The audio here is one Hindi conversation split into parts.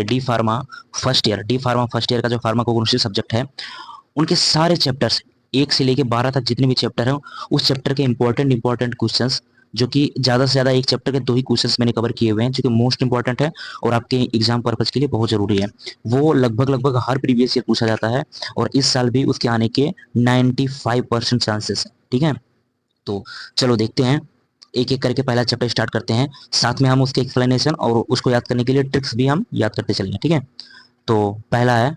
डी फार्मा फर्स्ट ईयर का जो फार्माकोग्नोसिस सब्जेक्ट है, उनके सारे चैप्टर्स 1 से लेके 12 तक जितने भी चैप्टर हैं, उस चैप्टर के इंपॉर्टेंट क्वेश्चंस, जो कि ज़्यादा से ज़्यादा एक चैप्टर के 2 ही क्वेश्चंस मैंने कवर किए हुए हैं, जो कि मोस्ट इंपॉर्टेंट है और आपके एग्जाम पर्पज के लिए बहुत ज़रूरी है। वो लगभग हर प्रीवियस ईयर पूछा जाता है और इस साल भी उसके आने के 95% चांसेस है। ठीक है, तो चलो देखते हैं, एक एक करके पहला चैप्टर स्टार्ट करते हैं, साथ में हम उसके एक्सप्लेनेशन और उसको याद करने के लिए ट्रिक्स भी हम याद करते चलेंगे। ठीक है, तो पहला है,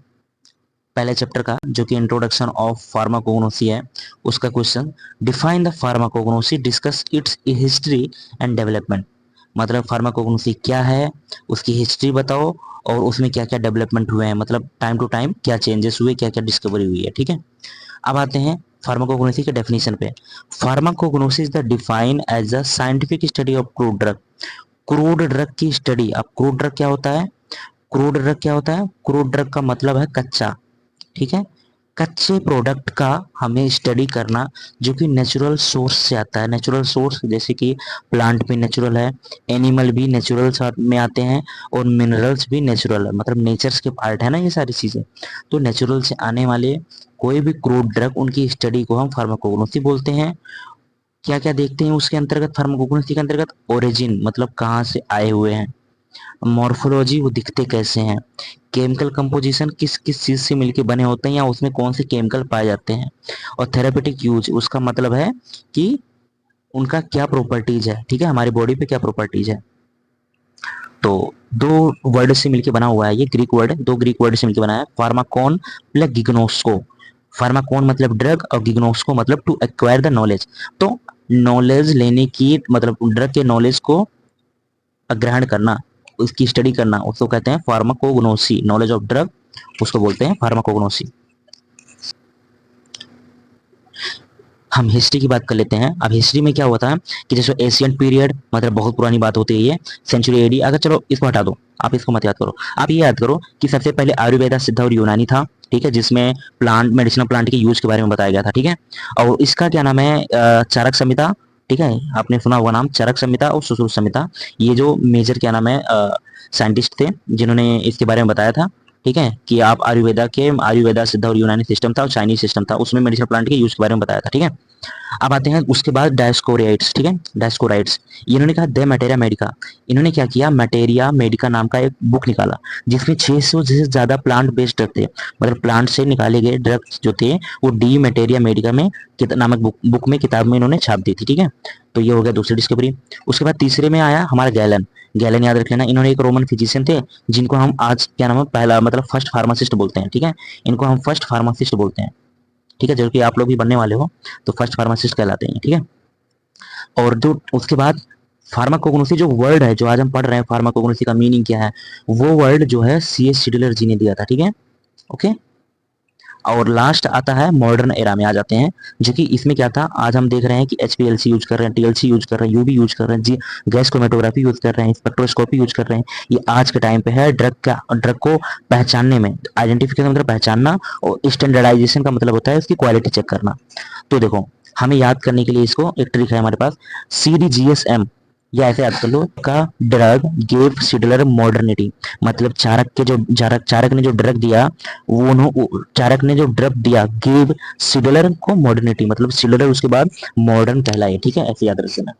पहले चैप्टर का जो कि इंट्रोडक्शन ऑफ फार्माकोग्नोसी है, उसका question, define the pharmacognosy, discuss it's history and development. मतलब फार्माकोग्नोसी क्या है, उसकी हिस्ट्री बताओ और उसमें क्या क्या डेवलपमेंट हुए हैं, मतलब टाइम टू टाइम क्या चेंजेस हुए, क्या क्या डिस्कवरी हुई है। ठीक है, अब आते हैं फार्माकोग्नोसी के डेफिनेशन पे। Pharmacognosy is the define as a scientific study of crude drug. Crude drug की स्टडी। अब क्रूड ड्रग क्या होता है? क्रूड ड्रग क्या होता है? क्रूड ड्रग का मतलब है कच्चा। ठीक है, कच्चे प्रोडक्ट का हमें स्टडी करना, जो कि नेचुरल सोर्स से आता है। नेचुरल सोर्स जैसे कि प्लांट भी नेचुरल है, एनिमल भी नेचुरल में आते हैं और मिनरल्स भी नेचुरल है, मतलब नेचर्स के पार्ट है ना ये सारी चीजें। तो नेचुरल से आने वाले कोई भी क्रूड ड्रग, उनकी स्टडी को हम फार्माकोग्नोसी बोलते हैं। क्या क्या देखते हैं उसके अंतर्गत, फार्माकोग्नोसी के अंतर्गत? ओरिजिन, मतलब कहाँ से आए हुए हैं। मॉर्फोलॉजी, वो दिखते कैसे हैं। केमिकल कंपोजिशन, किस किस चीज से मिलके बने होते हैं या उसमें कौन से केमिकल पाए जाते हैं। और थेरेपेटिक यूज, उसका मतलब है कि उनका क्या प्रॉपर्टीज है। ठीक है, हमारी बॉडी पे क्या प्रॉपर्टीज है। तो दो वर्ड से मिलके बना हुआ है ये, ग्रीक वर्ड, दो ग्रीक वर्ड से मिलके बना है, फार्माकोन प्लस गिग्नोस्को। फार्माकोन मतलब ड्रग और गिग्नोस्को मतलब टू एक्वायर द नॉलेज। तो नॉलेज लेने की, मतलब ड्रग के नॉलेज को ग्रहण करना, उसकी स्टडी करना, उसको कहते हैं फार्माकोग्नोसी। नॉलेज ऑफ ड्रग, उसको बोलते हैं फार्माकोग्नोसी। हम हिस्ट्री की बात कर लेते हैं। अब हिस्ट्री में क्या हुआ था कि जैसे एशियन पीरियड, मतलब बहुत पुरानी बात होती है ये, सेंचुरी एडी। अगर चलो इसको हटा दो, आप इसको मत याद करो, आप ये याद करो कि सबसे पहले आयुर्वेदा, सिद्ध और यूनानी था। ठीक है, जिसमें प्लांट, मेडिसिनल प्लांट के यूज के बारे में बताया गया था। ठीक है, और इसका क्या नाम है, चरक संहिता। ठीक है, आपने सुना होगा नाम, चरक संहिता और सुश्रुत संहिता। ये जो मेजर क्या नाम है साइंटिस्ट थे जिन्होंने इसके बारे में बताया था। ठीक है, कि आप आयुर्वेदा, सिद्ध और यूनानी सिस्टम था और चाइनीज सिस्टम था, उसमें मेडिसिनल प्लांट के यूज के बारे में बताया था। ठीक है, अब आते हैं उसके बाद डायस्कोराइड्स। ठीक है, डायस्कोराइड्स, इन्होंने कहा द मैटेरिया मेडिका। इन्होंने क्या किया, मैटेरिया मेडिका नाम का एक बुक निकाला, जिसमें 600 से ज्यादा प्लांट बेस्ड ड्रग थे। मतलब प्लांट से निकाले गए ड्रग्स जो थे, वो डी मैटेरिया मेडिका में नामक बुक में, किताब में इन्होंने छाप दी थी। ठीक है, तो ये हो गया दूसरी डिस्कवरी। उसके बाद तीसरे में आया हमारा गैलन। गैलन याद रख लेना, इन्होंने एक रोमन फिजिशियन थे, जिनको हम आज क्या नाम है, पहला मतलब फर्स्ट फार्मासिस्ट बोलते हैं। ठीक है, इनको हम फर्स्ट फार्मासिस्ट बोलते हैं। ठीक है, जो कि आप लोग भी बनने वाले हो, तो फर्स्ट फार्मासिस्ट कहलाते हैं। ठीक है, और जो उसके बाद फार्माकोग्नोसी जो वर्ड है, जो आज हम पढ़ रहे हैं, फार्माकोग्नोसी का मीनिंग क्या है, वो वर्ड जो है C.S. शिडलर जी ने दिया था। ठीक है, ओके। और लास्ट आता है मॉडर्न एरा में आ जाते हैं, जो कि इसमें क्या था, आज हम देख रहे हैं कि HPLC यूज कर रहे हैं, TLC यूज कर रहे हैं, UV यूज कर रहे हैं जी, गैस क्रोमेटोग्राफी यूज कर रहे हैं, स्पेक्ट्रोस्कोपी यूज कर रहे हैं। ये आज के टाइम पे है ड्रग को पहचानने में। आइडेंटिफिकेशन मतलब पहचानना, और स्टैंडर्डाइजेशन का मतलब होता है इसकी क्वालिटी चेक करना। तो देखो, हमें याद करने के लिए इसको एक ट्रिक है हमारे पास, CDGSM, या ऐसे याद कर लो का, ड्रग गेव सिडलर मॉडर्निटी। मतलब चारक ने जो ड्रग दिया, चारक ने जो ड्रग दिया, गेव सिडलर को मॉडर्निटी, मतलब सिडलर उसके बाद मॉडर्न कहलाए। ठीक है, ऐसे याद रखना,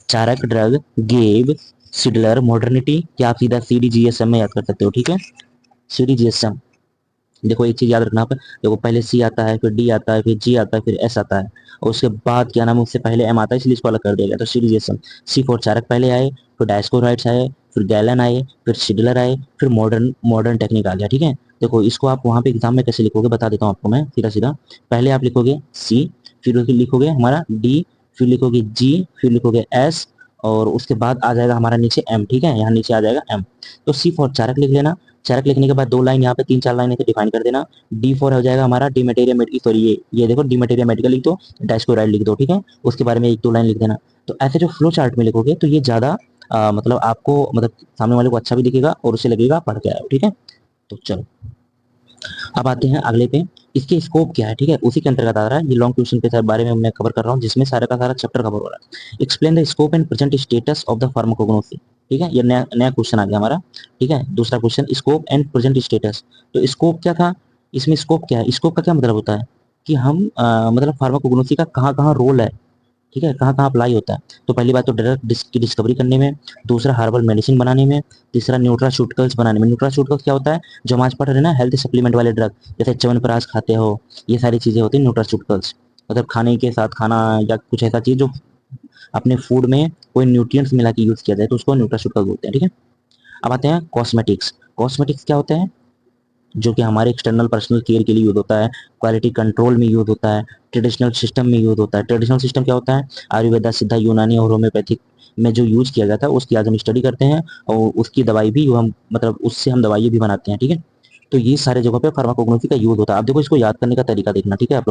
चारक ड्रग गेव सिडलर मॉडर्निटी, या आप सीधा CDGSM में याद कर सकते हो। ठीक है, CDGSM। देखो एक चीज याद रखना आप, देखो पहले C आता है, फिर D आता है, फिर G आता है, फिर S आता है, और उसके बाद क्या नाम है, उससे पहले M आता है, इसलिए इसको अलग कर दिया गया। तो सीरीजेशन, C फॉर चारक पहले आए, फिर डायस्कोराइड्स आए, फिर गैलन आए, फिर शिडलर आए, फिर मॉडर्न मॉडर्न टेक्निक आ गया। ठीक है, देखो इसको आप वहां पे एग्जाम में कैसे लिखोगे बता देता हूँ आपको मैं, सीधा सीधा। पहले आप लिखोगे C, फिर उसके लिखोगे हमारा D, फिर लिखोगे G, फिर लिखोगे S, और उसके बाद आ जाएगा हमारा नीचे M। ठीक है, यहाँ नीचे आ जाएगा M। तो C फॉर चारक लिख लेना, चरक लिखने के बाद 2 लाइन यहाँ पे 3-4 लाइन ऐसे डिफाइन कर देना। D4 हो जाएगा हमारा डिमेटेरिया मेडिकल, सॉरी ये देखो डिमेटेरिया मेडिकल लिख दो, डायस्कोराइड लिख दो। ठीक है, उसके बारे में 1-2 लाइन लिख देना। तो ऐसे जो फ्लो चार्ट में लिखोगे तो ये ज्यादा मतलब आपको, मतलब सामने वाले को अच्छा भी दिखेगा और उसे लगेगा पढ़ के आया हो। ठीक है, तो चलो अब आते हैं अगले पे, इसके स्कोप क्या है। ठीक है, उसी के अंतर्गत आ रहा है, ये लॉन्ग क्वेश्चन के बारे में मैं कवर कर रहा हूँ, जिसमें सारा का सारा चैप्टर कवर हो रहा है। Explain the scope and present status of the pharmacognosy. ठीक है, ये नया नया क्वेश्चन आ गया हमारा। ठीक है, दूसरा question, scope and present status. तो स्कोप क्या था, इसमें स्कोप क्या है, स्कोप का क्या मतलब होता है कि हम मतलब फार्माकोग्नोसी का कहाँ कहाँ रोल है, ठीक है, कहाँ कहाँ अप्लाई होता है। तो पहली बात तो ड्रग की डिस्कवरी करने में, दूसरा हर्बल मेडिसिन बनाने में, तीसरा न्यूट्रास्यूटिकल्स बनाने में। न्यूट्रास्यूटिकल्स क्या होता है, जो हम आज पढ़ रहे हैं ना, हेल्थ सप्लीमेंट वाले ड्रग, जैसे च्यवनप्राश खाते हो, ये सारी चीजें होती हैं न्यूट्रास्यूटिकल्स। मतलब खाने के साथ खाना या कुछ ऐसा चीज जो अपने फूड में कोई न्यूट्रिएंट्स मिला के यूज किया जाए, तो उसको न्यूट्रास्यूटिकल बोलते हैं। ठीक है, अब आते हैं कॉस्मेटिक्स। कॉस्मेटिक्स क्या होते हैं, जो कि हमारे एक्सटर्नल पर्सनल केयर के लिए यूज होता है, क्वालिटी कंट्रोल में यूज होता है, ट्रेडिशनल सिस्टम में यूज होता है। ट्रेडिशनल सिस्टम क्या होता है, आयुर्वेदा, सिद्धा, यूनानी और होम्योपैथिक में जो यूज किया जाता है उसकी आज हम स्टडी करते हैं, और उसकी दवाई भी हम मतलब उससे हम दवाई भी बनाते हैं। ठीक है, तो ये सारे जगहों पे फार्माकोग्नोसी का यूज होता है। आप देखो, इसको याद करने का तरीका देखना, ठीक है।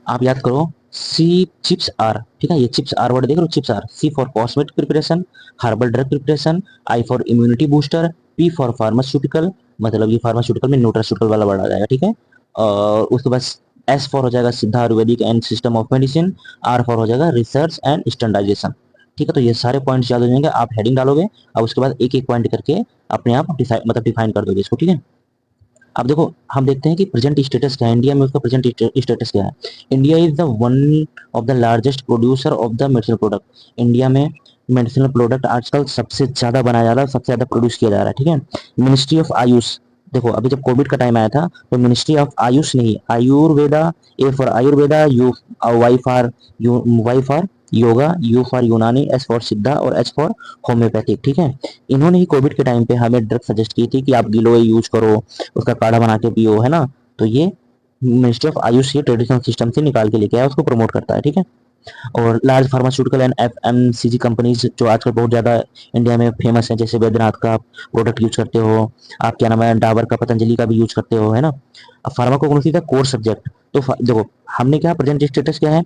आप याद करो, सी चिप्स आर, ठीक है, ये चिप्स आर वर्ड देख रहे हो, CHIPS R. C for cosmetic preparation, herbal drug preparation, I for immunity booster, P for pharmaceutical, मतलब ये फार्मास्यूटिकल में न्यूट्रास्यूटिकल वाला वर्ड आ जाएगा। ठीक है, और उसके बाद एस फॉर हो जाएगा Siddha Ayurvedic and system of medicine, R for हो जाएगा रिसर्च एंड स्टैंडर्डाइजेशन। ठीक है, तो ये सारे पॉइंट्स याद हो जाएंगे, आप हेडिंग डालोगे और उसके बाद एक एक पॉइंट करके अपने आप मतलब डिफाइन कर दोगे इसको। ठीक है, अब देखो, हम देखते हैं कि प्रेजेंट स्टेटस क्या है इंडिया में, उसका प्रेजेंट स्टेटस क्या है। India is the one of the largest producer of the medicinal product. India में मेडिसिनल प्रोडक्ट आजकल सबसे ज्यादा बनाया जा रहा है, सबसे ज्यादा प्रोड्यूस किया जा रहा है। ठीक है, मिनिस्ट्री ऑफ आयुष, देखो अभी जब कोविड का टाइम आया था तो मिनिस्ट्री ऑफ आयुष नहीं, Ayurveda, A for Ayurveda, U Y for yoga, U for Unani, S for Siddha और एच फॉर होम्योपैथिक। ठीक है, इन्होंने ही कोविड के टाइम पे हमें ड्रग सजेस्ट की थी कि आप गिलोय यूज करो, उसका काढ़ा बना के पियो, है ना। तो ये मिनिस्ट्री ऑफ आयुष ये ट्रेडिशनल सिस्टम से निकाल के लेके आया, उसको प्रमोट करता है। ठीक है, और large pharmaceutical and FMCG companies जो आजकल बहुत ज़्यादा इंडिया में फेमस है, जैसे बैद्यनाथ का प्रोडक्ट यूज करते हो आप, क्या नाम है, डाबर का, पतंजलि का भी यूज करते हो, है ना। अब फार्माकोग्नोसी का कोर सब्जेक्ट, तो देखो हमने क्या प्रेजेंट स्टेटस क्या है,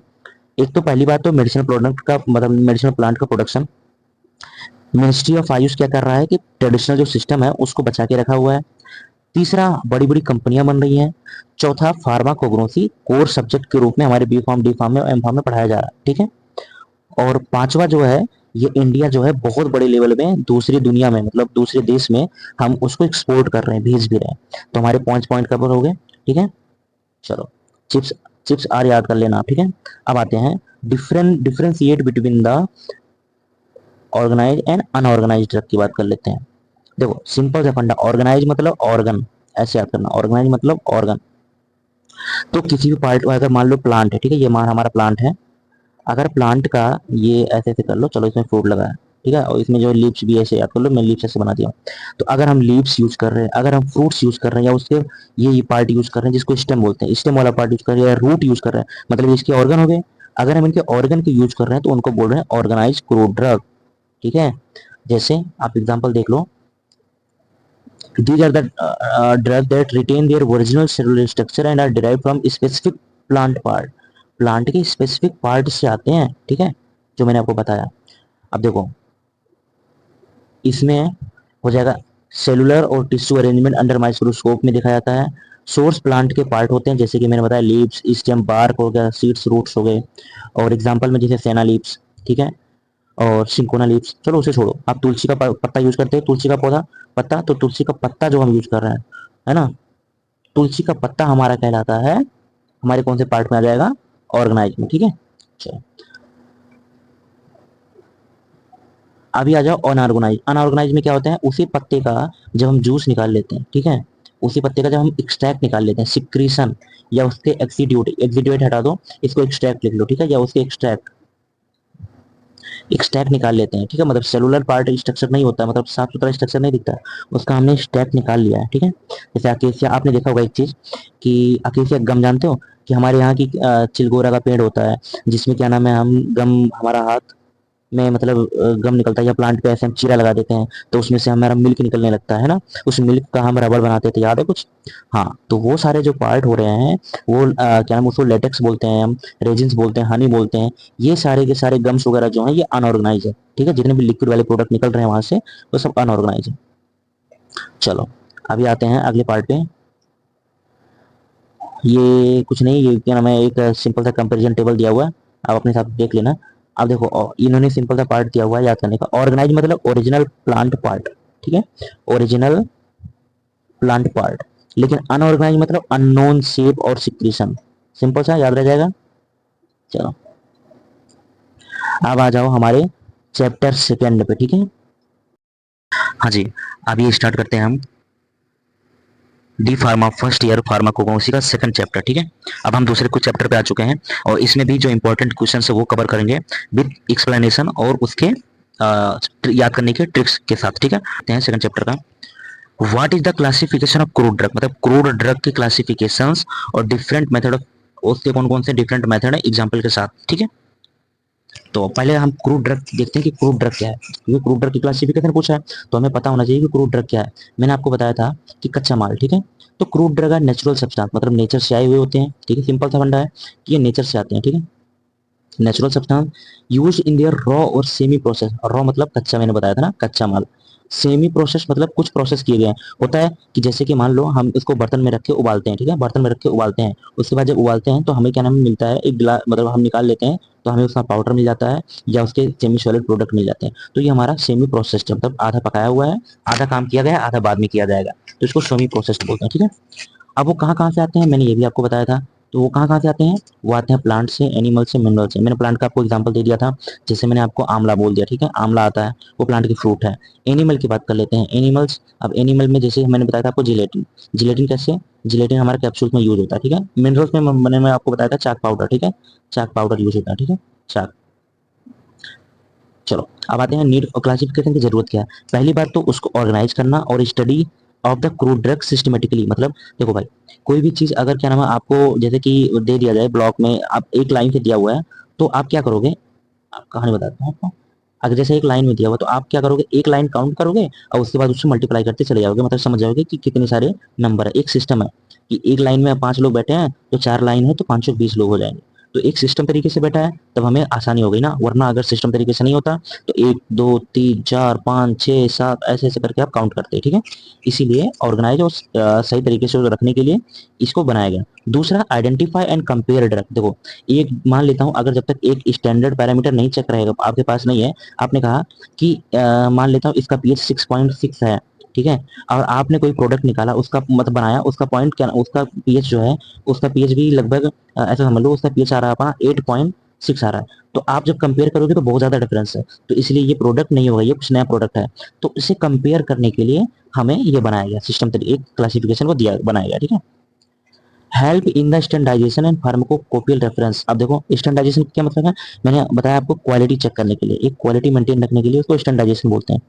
एक तो पहली बात तो मेडिसिनल प्रोडक्ट का मतलब मेडिसिनल प्लांट का प्रोडक्शन। मिनिस्ट्री ऑफ आयुष क्या कर रहा है कि ट्रेडिशनल जो सिस्टम है उसको बचा के रखा हुआ है। तीसरा, बड़ी बड़ी कंपनियां बन रही हैं। चौथा, फार्माकोग्नोसी कोर सब्जेक्ट के रूप में हमारे बी फार्म, डी फार्म में, एम फार्म में पढ़ाया जा रहा है। ठीक है, और पांचवा जो है, ये इंडिया जो है बहुत बड़े लेवल में दूसरी दुनिया में मतलब दूसरे देश में हम उसको एक्सपोर्ट कर रहे हैं, भेज भी रहे हैं। तो हमारे पांच पॉइंट कवर हो गए। ठीक है, चलो, चिप्स चिप्स आर याद कर लेना। ठीक है, अब आते हैं differentiate between the organize and unorganize drug की बात कर लेते हैं। देखो सिंपल सा फंडा, ऑर्गेनाइज मतलब ऑर्गन, ऐसे याद करना, ऑर्गेनाइज मतलब ऑर्गन। तो किसी भी पार्ट, अगर मान लो प्लांट है, ठीक है, ये मान हमारा प्लांट है, अगर प्लांट का ये ऐसे ऐसे कर लो, चलो इसमें फ्रूट लगा है, ठीक है, और इसमें जो लीव्स भी ऐसे याद कर लो, मैं लीव्स ऐसे बना दिया। तो अगर हम लीव्स यूज कर रहे हैं, अगर हम फ्रूट्स यूज कर रहे हैं, या उसके ये पार्ट यूज कर रहे हैं जिसको स्टेम बोलते हैं, स्टेम वाला पार्ट यूज कर रहे हैं, या रूट यूज कर रहे हैं, मतलब इसके ऑर्गन हो गए। अगर हम इनके ऑर्गन के यूज कर रहे हैं तो उनको बोल रहे हैं ऑर्गेनाइज क्रूड ड्रग। ठीक है, जैसे आप एग्जांपल देख लो, these are the drugs that retain their original cellular structure and are derived from specific plant part। Plant के स्पेसिफिक पार्ट से आते हैं, ठीक है, जो मैंने आपको बताया। अब देखो, इसमें हो जाएगा सेलुलर और टिश्यू अरेंजमेंट अंडर माइक्रोस्कोप में देखा जाता है। सोर्स प्लांट के पार्ट होते हैं, जैसे कि मैंने बताया, लीव्स, स्टेम, बार्क हो गया, सीड्स, रूट्स हो गए। और एग्जांपल में जैसे सेना लीव्स, ठीक है, और सिंकोना लीव्स। चलो उसे छोड़ो, आप तुलसी का पत्ता यूज करते हैं, तुलसी का पौधा, पत्ता, तो तुलसी का पत्ता जो हम यूज कर रहे हैं, है ना, तुलसी का पत्ता हमारा कहलाता है, हमारे कौन से पार्ट में आ जाएगा, ऑर्गेनाइज में। ठीक है, चलो अभी आ जाओ अनऑर्गेनाइज। अनऑर्गेनाइज में क्या होता है, उसी पत्ते का जब हम जूस निकाल लेते हैं, ठीक है, उसी पत्ते का जब हम एक्सट्रैक्ट निकाल लेते हैं, सिक्रीशन, या उसके एक्सीड्यूट, एक्सीड्यूट हटा दो, इसको एक्सट्रैक्ट लिख लो, ठीक है, या उसके एक्सट्रैक्ट, स्टैक निकाल लेते हैं। ठीक है, मतलब सेलुलर पार्ट स्ट्रक्चर नहीं होता, मतलब साफ सुथरा स्ट्रक्चर नहीं दिखता, उसका हमने स्टैक निकाल लिया है। ठीक है, जैसे अकेसिया, आपने देखा होगा एक चीज कि अकेसिया गम जानते हो, कि हमारे यहाँ की चिलगोरा का पेड़ होता है, जिसमें क्या नाम है, हम गम, हमारा हाथ में मतलब गम निकलता है, या प्लांट पे ऐसे हम चीरा लगा देते हैं तो उसमें से हमारा मिल्क निकलने लगता है ना, उस मिल्क का हम रबड़ बनाते थे, याद है कुछ। हाँ, तो वो सारे जो पार्ट हो रहे हैं वो क्या नाम, उसको लेटेक्स बोलते हैं हम, रेजिन्स बोलते हैं, हनी बोलते हैं। ये सारे के सारे गम्स वगैरह जो हैं ये अनऑर्गेनाइज है। ठीक है, जितने भी लिक्विड वाले प्रोडक्ट निकल रहे हैं वहां से, वो सब अनऑर्गेनाइज है। चलो अभी आते हैं अगले पार्ट पे। ये कुछ नहीं, ये क्या नाम है, एक सिंपल सा कंपैरिजन टेबल दिया हुआ है, आप अपने साथ देख लेना। अब देखो इन्होंने सिंपल सा पार्ट दिया हुआ है याद करने का। ऑर्गेनाइज मतलब ओरिजिनल प्लांट पार्ट, ठीक है, ओरिजिनल प्लांट पार्ट। लेकिन अनऑर्गेनाइज मतलब अननोन शेप और सिक्रीशन। सिंपल सा याद रह जाएगा। चलो अब आ जाओ हमारे चैप्टर सेकेंड पे, ठीक है। हाँ जी, अब ये स्टार्ट करते हैं हम डी फार्मा फर्स्ट ईयर फार्माकोगनोसी का सेकंड चैप्टर, ठीक है। अब हम दूसरे कुछ चैप्टर पे आ चुके हैं और इसमें भी जो इंपॉर्टेंट क्वेश्चन है वो कवर करेंगे विद एक्सप्लेनेशन और उसके याद करने के ट्रिक्स के साथ, ठीक है। सेकंड चैप्टर का what is the classification of crude drug, मतलब क्रूड ड्रग के क्लासिफिकेशंस और डिफरेंट मेथड ऑफ, उसके कौन कौन से डिफरेंट मेथड है एग्जांपल के साथ, ठीक है। तो पहले हम क्रूड ड्रग देखते हैं कि क्रूड ड्रग क्या है, क्योंकि क्रूड ड्रग की क्लासिफिकेशन पूछा है तो हमें पता होना चाहिए कि क्रूड ड्रग क्या है। मैंने आपको बताया था कि कच्चा माल, ठीक है। तो क्रूड ड्रग है नेचुरल सब्सटेंस, मतलब नेचर से आए हुए होते हैं, ठीक है। सिंपल सा फंडा है कि ये नेचर से आते हैं, ठीक है। Natural substance use in their raw और सेमी प्रोसेस। रॉ मतलब कच्चा, मैंने बताया था ना, कच्चा माल। सेमी प्रोसेस मतलब कुछ प्रोसेस किए गए हैं। होता है कि जैसे कि मान लो हम इसको बर्तन में रख के उबालते हैं, ठीक है, बर्तन में रख के उबालते हैं। उसके बाद जब उबालते हैं तो हमें क्या नाम मिलता है, एक गिलास, मतलब हम निकाल लेते हैं तो हमें उसका पाउडर मिल जाता है या उसके सेमी सॉलिड प्रोडक्ट मिल जाते हैं। तो ये हमारा सेमी प्रोसेस है, मतलब आधा पकाया हुआ है, आधा काम किया गया, आधा बाद में किया जाएगा, तो इसको सेमी प्रोसेस बोलते हैं, ठीक है। अब वो कहाँ कहाँ से आते हैं, मैंने ये भी आपको बताया था। तो वो कहाँ कहाँ से आते हैं, वो आते हैं प्लांट से, एनिमल से, मिनरल से। मैंने प्लांट का आपको एग्जांपल दे दिया था, जैसे मैंने आपको आंवला बोल दिया, ठीक है, आंवला आता है, वो प्लांट की फ्रूट है। एनिमल की बात कर लेते हैं, एनिमल्स। अब एनिमल में जैसे मैंने बताया था आपको जिलेटिन, जिलेटिन कैसे, जिलेटिन हमारे कैप्सूल में यूज होता है, ठीक है। मिनरल्स में मैंने आपको बताया था चाक पाउडर, ठीक है, चाक पाउडर यूज होता है, ठीक है, चाक। चलो अब आते हैं नीड और क्लासिफिकेशन की जरूरत क्या है। पहली बात तो उसको ऑर्गेनाइज करना और study of the crude drug systematically, मतलब देखो भाई, कोई भी चीज अगर क्या नाम है आपको जैसे कि दे दिया जाए ब्लॉक में, आप एक लाइन से दिया हुआ है, तो आप क्या करोगे, आप कहानी बताता हूँ आपको। अगर जैसे एक लाइन में दिया हुआ तो आप क्या करोगे, एक लाइन काउंट करोगे और उसके बाद उससे मल्टीप्लाई करते चले जाओगे, मतलब समझ जाओगे कि कितने सारे नंबर है। एक सिस्टम है कि एक लाइन में 5 लोग बैठे हैं तो 4 लाइन है तो 520 लोग हो जाएंगे। तो एक सिस्टम तरीके से बैठा है तब हमें आसानी हो गई ना, वरना अगर सिस्टम तरीके से नहीं होता तो 1 2 3 4 5 6 7 ऐसे ऐसे करके आप काउंट करते हैं, ठीक है। इसीलिए ऑर्गेनाइज और सही तरीके से रखने के लिए इसको बनाया गया। दूसरा आइडेंटिफाई एंड कंपेयर ड्रग। देखो एक मान लेता हूं, अगर जब तक एक स्टैंडर्ड पैरामीटर नहीं चेक रहेगा आपके पास नहीं है, आपने कहा कि मान लेता हूं इसका पीएच 6.6 है, ठीक है, और आपने कोई प्रोडक्ट निकाला, उसका मत बनाया, उसका पॉइंट क्या, उसका पीएच जो है, उसका पीएच भी लगभग ऐसा समझ लो उसका पीएच आ रहा है अपना 8.6 आ रहा है। तो आप जब कंपेयर करोगे तो बहुत ज्यादा डिफरेंस है, तो इसलिए ये प्रोडक्ट नहीं होगा, ये कुछ नया प्रोडक्ट है। तो इसे कंपेयर करने के लिए हमें ये बनाया गया सिस्टम, एक क्लासिफिकेशन को दिया बनाया गया, ठीक है। Help in the standardisation and pharmacopoeial reference. अब देखो स्टैंडर्डाइजेशन क्या मतलब है, मैंने बताया आपको क्वालिटी चेक करने के लिए, एक क्वालिटी मेंटेन रखने के लिए उसको स्टैंडर्डाइजेशन बोलते हैं।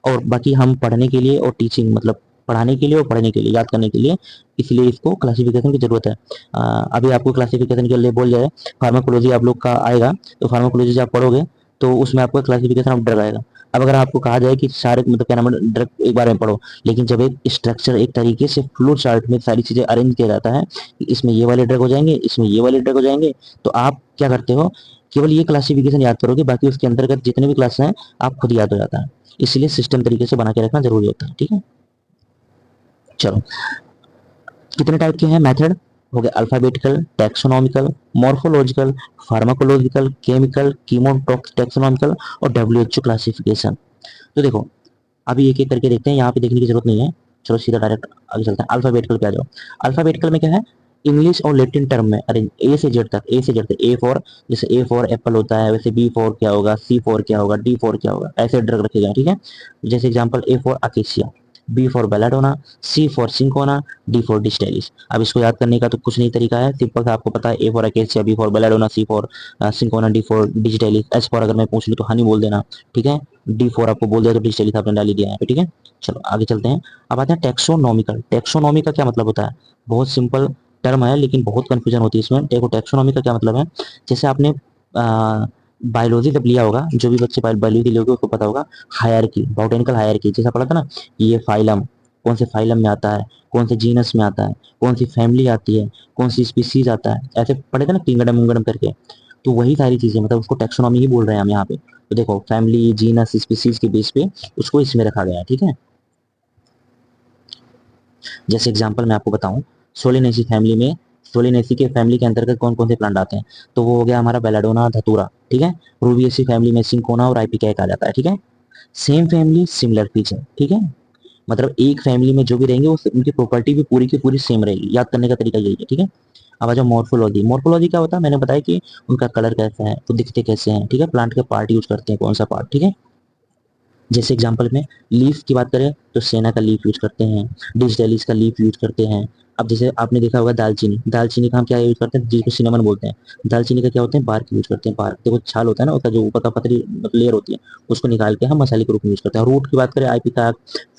और बाकी हम पढ़ने के लिए और टीचिंग, मतलब पढ़ाने के लिए और पढ़ने के लिए, याद करने के लिए, इसलिए इसको क्लासिफिकेशन की जरूरत है। अभी आपको क्लासिफिकेशन के लिए बोल जाए, फार्माकोलॉजी आप लोग का आएगा, तो फार्माकोलॉजी जब आप पढ़ोगे तो उसमें आपको क्लासिफिकेशन ऑफ ड्रग आएगा। अब अगर आपको कहा जाए कि सारे मतलब क्या नाम है ड्रग एक बार में पढ़ो, लेकिन जब एक स्ट्रक्चर एक तरीके से फ्लो चार्ट में सारी चीजें अरेंज किया जाता है कि इसमें ये वाले ड्रग हो जाएंगे, इसमें ये वाले ड्रग हो जाएंगे, तो आप क्या करते हो, केवल ये क्लासिफिकेशन याद करोगे, बाकी उसके अंतर्गत जितने भी क्लास हैं आप खुद याद हो जाता है। इसलिए सिस्टम तरीके से बना के रखना जरूरी होता है, ठीक है। चलो कितने टाइप के हैं मेथड, हो गए alphabetical, taxonomical, morphological, pharmacological, chemical, chemo taxonomical और डब्ल्यूएचओ क्लासिफिकेशन। तो देखो अभी एक एक करके देखते हैं, यहाँ पे देखने की जरूरत नहीं है। चलो सीधा डायरेक्ट आगे चलते हैं, अल्फाबेटिकल पे आ जाओ। अल्फाबेटिकल में क्या है, इंग्लिश और लैटिन टर्म में, अरे ए से जेड तक, ए से जेड तक, ए फॉर, जैसे ए फॉर एप्पल होता है वैसे बी फॉर क्या होगा, सी फॉर क्या होगा, डी फॉर क्या होगा, ऐसे ड्रग रखे गए, ठीक है। जैसे example A for acacia, B for belladonna, C for cinchona, D for digitalis. अब इसको याद करने का तो कुछ नहीं तरीका है, सिंपल सा आपको पता है, A for acacia, B for belladonna, C for cinchona, D for digitalis, S for अगर मैं पूछ लूँ तो हनी बोल देना, ठीक है। डी फॉर आपको बोल दिया तो डिजिटेलिस आपने डाल ही दिया है, ठीक है। चलो आगे चलते हैं। अब आते हैं टैक्सोनॉमिकल। टैक्सोनॉमी का क्या मतलब होता है, बहुत सिंपल टर्म है लेकिन बहुत कंफ्यूजन होती है इसमें। देखो टैक्सोनॉमी का क्या मतलब है, जैसे आपने बायोलॉजी जब लिया होगा, जो भी बच्चे बायोलॉजी लिए होगे उसको पता होगा, हायरार्की, बॉटनिकल हायरार्की, जैसा पढ़ा था ना, ये फाइलम, कौन से फाइलम में आता है, कौन से जीनस में आता है, कौन सी फैमिली आती है, कौन सी स्पीसीज आता है, ऐसे पढ़े थे ना किंगडम विंगडम करके। तो वही सारी चीजें, मतलब उसको टैक्सोनॉमी ही बोल रहे हैं हम यहाँ पे। तो देखो फैमिली, जीनस, स्पीसीज के बेस पे उसको इसमें रखा गया है, ठीक है। जैसे एग्जांपल मैं आपको बताऊं, सोलेनेसी फैमिली में सोलेनेसी के फैमिली के अंतर्गत कौन कौन से प्लांट आते हैं, तो वो हो गया हमारा बेलाडोना, धतूरा, ठीक है। रूबिएसी फैमिली में सिंकोना और आइपिका आ जाता है, ठीक है। सेम फैमिली सिमिलर फीचर, ठीक है। मतलब एक फैमिली में जो भी रहेंगे वो उनकी प्रॉपर्टी भी पूरी की पूरी सेम रहेगी। याद करने का तरीका यही है, ठीक है। अब आ जाओ मॉर्फोलॉजी। मॉर्फोलॉजी क्या होता है, मैंने बताया कि उनका कलर कैसा है, वो दिखते कैसे हैं, ठीक है। प्लांट के पार्ट यूज करते हैं, कौन सा पार्ट, ठीक है। जैसे एग्जांपल में लीफ की बात करें तो सेना का लीफ यूज करते हैं, डिजिटलिस का लीफ यूज करते हैं। अब जैसे आपने देखा होगा दालचीनी, दालचीनी का हम क्या यूज करते हैं, जिसको सिनेमन बोलते हैं। दालचीनी का क्या होते हैं, बार्क यूज करते हैं। बार्क देखो छाल होता है ना, उसका जो ऊपर का पतली लेयर होती है, उसको निकाल के हम मसाले के रूप में यूज करते हैं। रूट की बात करें आइपिका,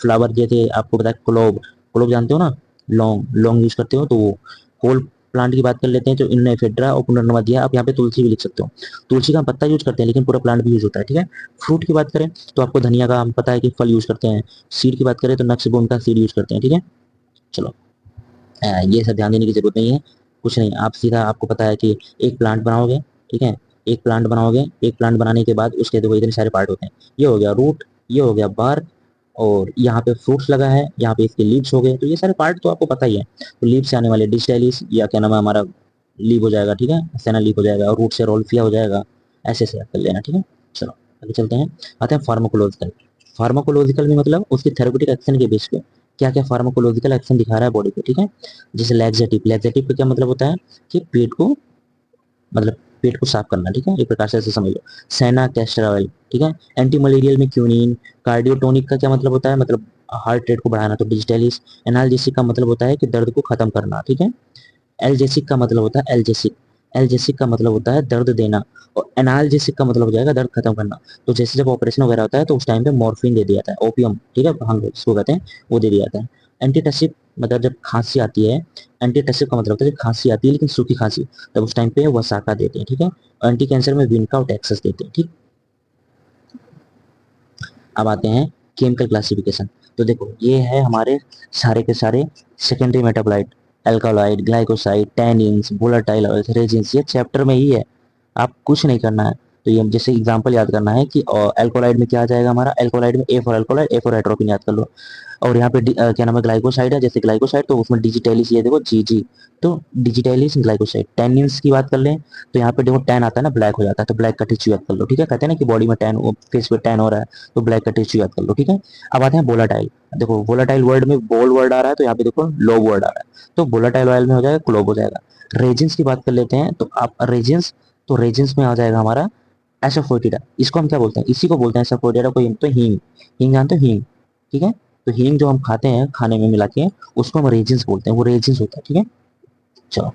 फ्लावर, जैसे आपको बताया क्लोव, क्लोव जानते हो ना, लौंग, लौंग यूज करते हो तो वो। होल प्लांट की बात कर लेते हैं तो इनने फेड्रा और पुनर्नवा। आप यहाँ पे तुलसी भी लिख सकते हो, तुलसी का पत्ता यूज करते हैं लेकिन पूरा प्लांट भी यूज होता है, ठीक है। फ्रूट की बात करें तो आपको धनिया का हम पता है कि फल यूज करते हैं। सीड की बात करें तो नक्सबोन का सीड यूज करते हैं, ठीक है। चलो ये सब ध्यान देने की जरूरत नहीं है, कुछ नहीं। आप सीधा, आपको पता है कि एक प्लांट बनाओगे, ठीक है। एक प्लांट बनाओगे, एक प्लांट बनाने के बाद उसके देखो इतने सारे पार्ट होते हैं। ये हो गया रूट, ये हो गया बार्क, और यहाँ पे फ्रूट्स लगा है, यहाँ पे इसके लीव्स हो गए। तो ये सारे पार्ट तो आपको पता ही है। तो लीव से आने वाले डिस्टेलिस या क्या नाम है हमारा, लीव हो जाएगा, ठीक है। सेना लीव हो जाएगा, और रूट से रोल्फिया हो जाएगा। ऐसे से कर लेना, ठीक है। चलो आगे चलते हैं, आते हैं फार्माकोलॉजिकल। फार्माकोलॉजिकल में मतलब उसके थेरेप्यूटिक एक्शन के बेस पे क्या क्या फार्माकोलॉजिकल एक्शन दिखा रहा है बॉडी पे, ठीक है। जैसे लैक्सेटिव, लैक्सेटिव का क्या मतलब होता है कि पेट को, मतलब पेट को साफ करना, ठीक है। एक प्रकार से ऐसे समझ लो। सेना कैस्टर ऑयल, ठीक है। एंटी मलेरियल में क्यूनिन। कार्डियोटोनिक का क्या मतलब होता है, मतलब हार्ट रेट को बढ़ाना, तो डिजिटलिस। एनाल्जेसिक का मतलब होता है कि दर्द को खत्म करना, ठीक है। एल्जेसिक का मतलब होता है एल्जेसिक, एल्जेसिक का मतलब होता है दर्द देना, और एनाल्जेसिक का मतलब हो जाएगा दर्द खत्म करना। तो जैसे जब ऑपरेशन वगैरह होता है तो उस टाइम पे मॉर्फिन दे दिया जाता है, ओपियम, ठीक है, हम जिसको कहते हैं वो दे दिया जाता है। एंटीटसिव मतलब जब खांसी आती है, एंटीटसिव का मतलब होता है जब खांसी आती है लेकिन सूखी खांसी, तब उस टाइम पे वसाका देते हैं, ठीक है। एंटी कैंसर में विनका और टैक्सस देते हैं, ठीक। अब आते हैं केमिकल क्लासिफिकेशन। तो देखो ये है हमारे सारे के सारे secondary metabolite, alkaloid, glycoside, tannins, volatile oils, resins, ये चैप्टर में ही है, आप कुछ नहीं करना है। तो ये जैसे एग्जांपल याद करना है कि अल्कोलाइड में क्या आ जाएगा हमारा, अल्कोलाइड में A for alkaloid, A for atropine याद कर लो। और यहाँ पे क्या नाम है, ग्लाइकोसाइड है, जैसे ग्लाइकोसाइड तो उसमें डिजिटैलिस, ये देखो जी जी, तो डिजिटैलिस ग्लाइकोसाइड। टैनिन्स की बात कर लें तो यहाँ पे देखो टैन आता है ना, ब्लैक हो जाता है, तो ब्लैक का टिश्यू याद कर लो, ठीक है। कहते हैं ना कि बॉडी में टैन, फेस पे टैन हो रहा है, तो ब्लैक का टिश्यू याद कर लो, ठीक है। अब आते हैं वोलाटाइल। देखो वोलाटाइल वर्ड में बोल वर्ड आ रहा है, तो यहाँ पे देखो लो वर्ड आ रहा है, तो वोलाटाइल ऑयल में हो जाएगा क्लोव हो जाएगा। रेजिन्स की बात कर लेते हैं तो आप रेजिन्स, तो रेजिन्स में आ जाएगा हमारा एसोफोटिडा। इसको हम क्या बोलते हैं, इसी को बोलते हैं एसोफोटिडा को, तो हींग, हींग जानते हो, हींग, ठीक है। तो हींग जो हम खाते हैं खाने में मिला के, उसको हम रेजिन्स बोलते हैं, वो रेजिन्स होता है, ठीक है। चलो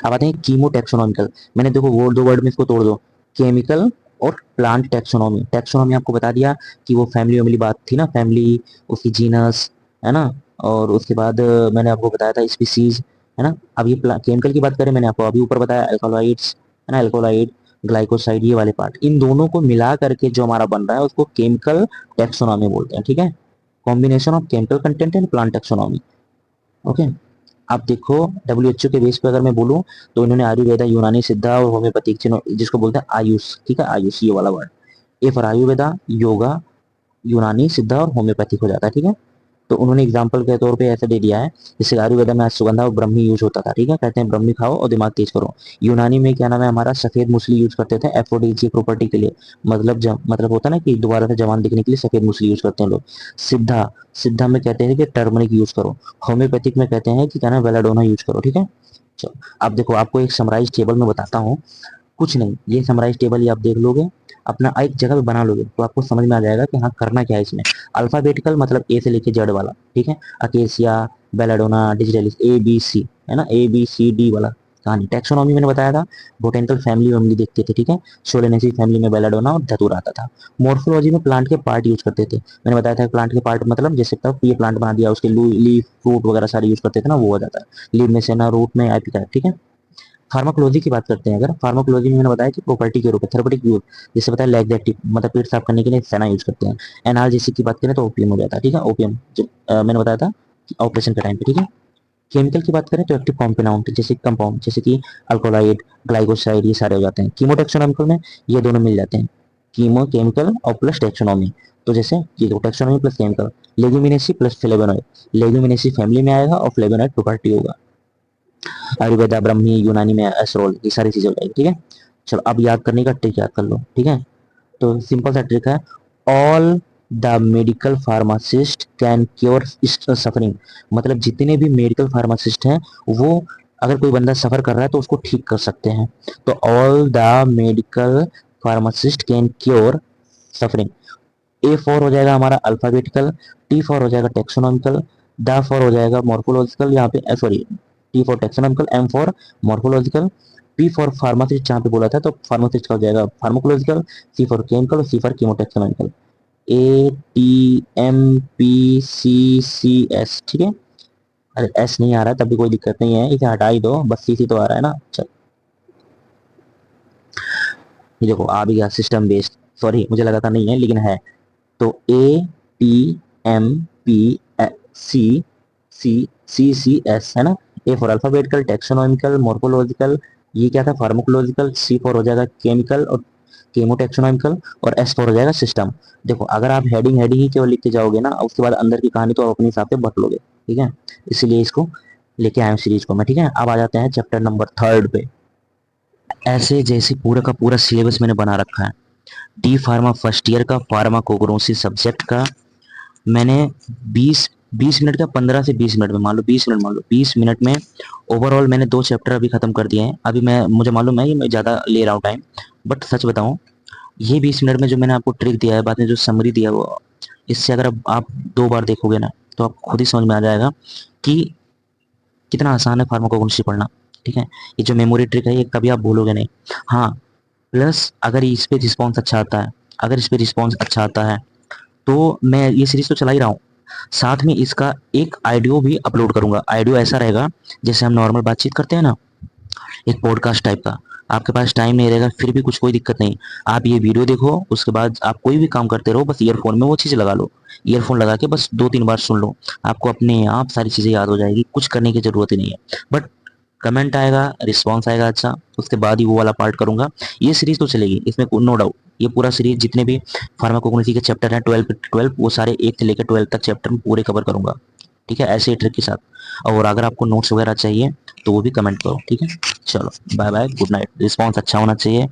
अब आते हैं कीमो टेक्सोनॉमिकल। मैंने देखो वो दो वर्ड में इसको तोड़ दो, केमिकल और प्लांट टेक्सोनॉमी। टेक्सोनॉमी आपको बता दिया कि वो फैमिली वैमिली बात थी ना, फैमिली, उसकी जीनस, है ना। और उसके बाद मैंने आपको बताया था स्पीसीज, है ना। अब ये केमिकल की बात करें, मैंने आपको अभी ऊपर बताया अल्कोलाइड्स, है ना, अल्कोलाइड, ग्लाइकोसाइड, ये वाले पार्ट, इन दोनों को मिला करके जो हमारा बन रहा है उसको केमिकल टेक्सोनॉमी बोलते हैं, ठीक है। Combination of chemical content and plant taxonomy, okay. आप देखो डब्ल्यूएचओ के बेस पे अगर मैं बोलूं तो इन्होंने आयुर्वेदा, यूनानी, सिद्धा और होम्योपैथिक, जिसको बोलते हैं आयुष, ठीक है, आयुष ये वाला word, A for Ayurveda, yoga, यूनानी, सिद्धा और होम्योपैथिक हो जाता है, ठीक है। तो उन्होंने एग्जाम्पल के तौर पे ऐसे दे दिया है, जैसे आयुर्वेदा में अश्वगंधा और ब्रह्मी यूज होता था, ठीक है, कहते हैं ब्रह्मी खाओ और दिमाग तेज करो। यूनानी में क्या नाम है हमारा, सफेद मूसली यूज करते थे एफरोडिजियक प्रॉपर्टी के लिए, मतलब मतलब होता है ना कि दोबारा से जवान दिखने के लिए सफेद मूसली यूज करते हैं लोग। सिद्धा, सिद्धा में कहते हैं कि टर्मरिक यूज करो। होम्योपैथिक में कहते हैं कि क्या नाम बेलाडोना यूज करो, ठीक है। चलो अब देखो आपको एक समराइज टेबल में बताता हूँ, कुछ नहीं, ये समराइज टेबल ही आप देख लोगे, अपना एक जगह पे बना लोगे तो आपको समझ में आ जाएगा कि हाँ करना क्या है इसमें। अल्फाबेटिकल मतलब ए से लेके जेड वाला, ठीक है। Acacia, belladonna, digitalis, A B C, है ना, ए बी सी डी वाला कहानी। टैक्सोनॉमी मैंने बताया था, बोटेनिकल फैमिली वैमिली देखते थे, ठीक है। सोलेनेसी फैमिली में बेलाडोना और धतूरा आता था। मॉर्फोलॉजी में प्लांट के पार्ट यूज करते थे, मैंने बताया था प्लांट के पार्ट मतलब जैसे तब ये प्लांट बना दिया, उसके लीफ फ्रूट वगैरह सारे यूज करते थे ना, वो हो जाता है। लीव में सेना, रूट में एपिकाइट, ठीक है। फार्माकोलॉजी की बात करते हैं, अगर फार्माकोलॉजी में मैंने बताया कि प्रॉपर्टी के रूप में थेरेपेटिक यूज, जैसे बताया लैक्सेटिव मतलब पेट साफ करने के लिए सेना यूज करते हैं। एनाल्जेसिक की बात करें तो ओपियम हो जाता है, ठीक है, ओपियम जो मैंने बताया था कि ऑपरेशन के टाइम पे, ठीक है। केमिकल की बात करें तो एक्टिव कॉम्पाउंड जैसे कंपाउंड, जैसे कि अल्कोलाइड, ग्लाइकोसाइड, ये सारे हो जाते हैं। कीमोटेक्सोनॉमिकल में ये दोनों मिल जाते हैं, कीमो केमिकल और प्लस टेक्सोनॉमी। तो जैसे ये दो taxonomy plus chemical, leguminosae plus flavonoid, leguminosae family में आएगा और फ्लेवोनॉइड प्रॉपर्टी होगा। आयुर्वेदा, ब्रह्मी, यूनानी में एस्ट्रोल, ये सारी चीजें हो जाएगी। ठीक है, चलो अब याद करने का ट्रिक याद कर लो। ठीक है, तो सिंपल सा ट्रिक है, all the medical pharmacist can cure suffering. मतलब जितने भी मेडिकल फार्मासिस्ट हैं वो, अगर कोई बंदा सफर कर रहा है तो उसको ठीक कर सकते हैं। तो all the medical pharmacist can cure suffering. A for हो जाएगा हमारा अल्फाबेटिकल, टी फॉर हो जाएगा टेक्सोनॉमिकल, द फॉर हो जाएगा मॉर्फोलॉजिकल, यहाँ पे sorry, T for taxonomical, M for morphological, P for pharmacist जहाँ पे बोला था तो फार्मासिस्ट का हो जाएगा फार्माकोलॉजिकल, सी फॉर केमिकल और C for chemotaxonomical. A T M P C C S. ठीक है, अरे एस नहीं आ रहा है तब भी कोई दिक्कत नहीं है, इसे हटा ही दो, बस सी सी तो आ रहा है ना। चल ये देखो आ भी गया, सिस्टम बेस्ड, सॉरी मुझे लगा था नहीं है लेकिन है। तो A T M P C C C C S है ना। A for alphabetical, taxonomical, morphological, ये क्या था फार्माकोलॉजिकल, सी फॉर हो जाएगा केमिकल और केमोटेक्सोनॉमिकल, और एस फॉर हो जाएगा सिस्टम। देखो अगर आप हेडिंग हेडिंग ही केवल लिखते जाओगे ना, उसके बाद अंदर की कहानी तो आप अपने हिसाब से बट लोगे। ठीक है, इसीलिए इसको लेके आए सीरीज को मैं। ठीक है, अब आ जाते हैं चैप्टर नंबर 3 पे। ऐसे जैसे पूरा का पूरा सिलेबस मैंने बना रखा है। डी फार्मा फर्स्ट ईयर का फार्माकोग्नोसी सब्जेक्ट का मैंने 20 मिनट का, 15 से 20 मिनट में, मान लो 20 मिनट, मान लो 20 मिनट में ओवरऑल मैंने 2 चैप्टर अभी खत्म कर दिए हैं। अभी मैं, मुझे मालूम है ये मैं ज़्यादा ले रहा हूँ टाइम, बट सच बताऊँ, ये 20 मिनट में जो मैंने आपको ट्रिक दिया है, बाद में जो समरी दिया है, वो इससे अगर आप 2 बार देखोगे ना तो आप खुद ही समझ में आ जाएगा कि कितना आसान है फार्माकोग्नोसी पढ़ना। ठीक है, ये जो मेमोरी ट्रिक है ये कभी आप भूलोगे नहीं। हाँ, प्लस अगर इस पे रिस्पॉन्स अच्छा आता है, अगर इस पे रिस्पॉन्स अच्छा आता है तो मैं ये सीरीज तो चला ही रहा हूँ, साथ में इसका एक ऑडियो भी अपलोड करूंगा। ऑडियो ऐसा रहेगा जैसे हम नॉर्मल बातचीत करते हैं ना, एक पॉडकास्ट टाइप का। आपके पास टाइम नहीं रहेगा फिर भी कुछ कोई दिक्कत नहीं, आप ये वीडियो देखो, उसके बाद आप कोई भी काम करते रहो, बस ईयरफोन में वो चीज़ लगा लो, ईयरफोन लगा के बस 2-3 बार सुन लो, आपको अपने आप सारी चीज़ें याद हो जाएगी, कुछ करने की ज़रूरत ही नहीं है। बट कमेंट आएगा, रिस्पॉन्स आएगा अच्छा, उसके बाद ही वो वाला पार्ट करूंगा। ये सीरीज तो चलेगी, इसमें नो डाउट। ये पूरा सीरीज जितने भी फार्माकोग्नोसी के चैप्टर हैं 12 वो सारे 1 से लेकर 12 तक चैप्टर में पूरे कवर करूंगा। ठीक है, ऐसे ही ट्रिक के साथ। और अगर आपको नोट्स वगैरह चाहिए तो वो भी कमेंट करो। ठीक है, चलो bye bye, good night. Response अच्छा होना चाहिए।